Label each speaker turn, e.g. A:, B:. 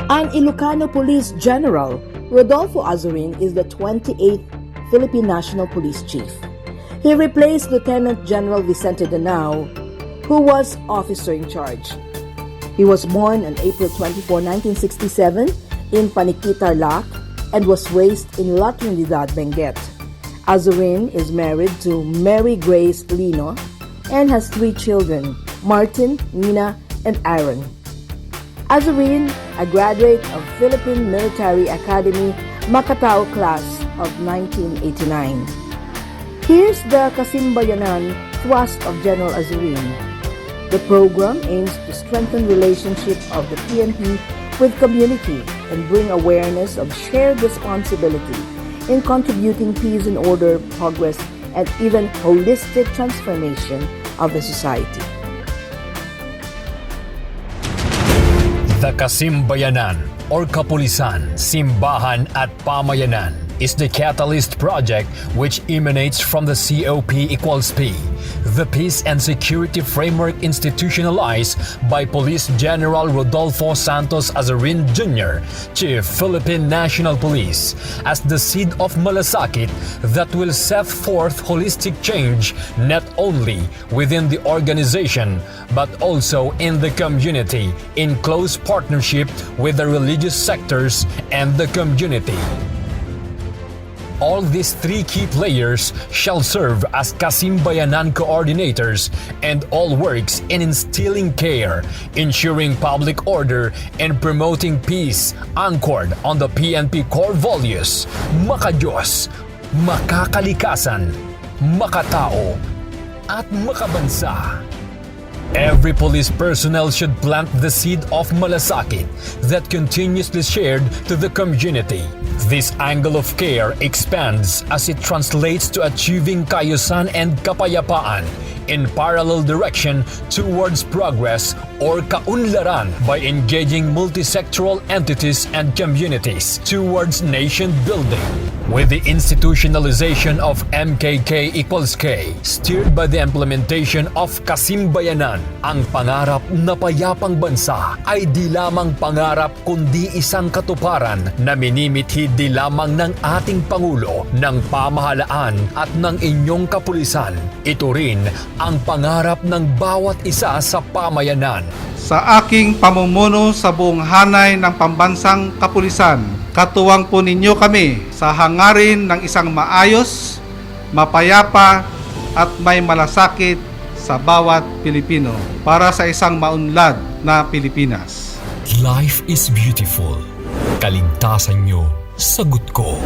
A: An Ilocano Police General, Rodolfo Azurin, is the 28th Philippine National Police Chief. He replaced Lieutenant General Vicente Danao, who was officer in charge. He was born on April 24, 1967 in Paniqui, Tarlac, and was raised in La Trinidad, Benguet. Azurin is married to Mary Grace Lino and has 3 children, Martin, Nina, and Aaron. Azurin, a graduate of Philippine Military Academy Macatao class of 1989. Here's the Kasimbayanan thrust of General Azurin. The program aims to strengthen relationship of the PNP with community and bring awareness of shared responsibility in contributing peace and order, progress, and even holistic transformation of the society.
B: The Kasimbayanan or Kapulisan, Simbahan at Pamayanan is the catalyst project which emanates from the COP=P, the Peace and Security Framework institutionalized by Police General Rodolfo Santos Azurin Jr., Chief Philippine National Police, as the seed of malasakit that will set forth holistic change not only within the organization but also in the community in close partnership with the religious sectors and the community. All these 3 key players shall serve as Kasimbayanan coordinators and all works in instilling care, ensuring public order, and promoting peace anchored on the PNP core values: makadiyos, makakalikasan, makatao, at makabansa. Every police personnel should plant the seed of malasakit that continuously shared to the community. This angle of care expands as it translates to achieving kaayusan and kapayapaan in parallel direction towards progress or kaunlaran by engaging multisectoral entities and communities towards nation building. With the institutionalization of MKK=K, steered by the implementation of Kasimbayanan, ang pangarap na payapang bansa ay di lamang pangarap kundi isang katuparan na minimithi di lamang ng ating Pangulo, ng pamahalaan at ng inyong kapulisan. Ito rin ang pangarap ng bawat isa sa pamayanan.
C: Sa aking pamumuno sa buong hanay ng pambansang kapulisan, katuwang po ninyo kami sa hangarin ng isang maayos, mapayapa at may malasakit sa bawat Pilipino para sa isang maunlad na Pilipinas.
B: Life is beautiful. Kaligtasan nyo, sagot ko.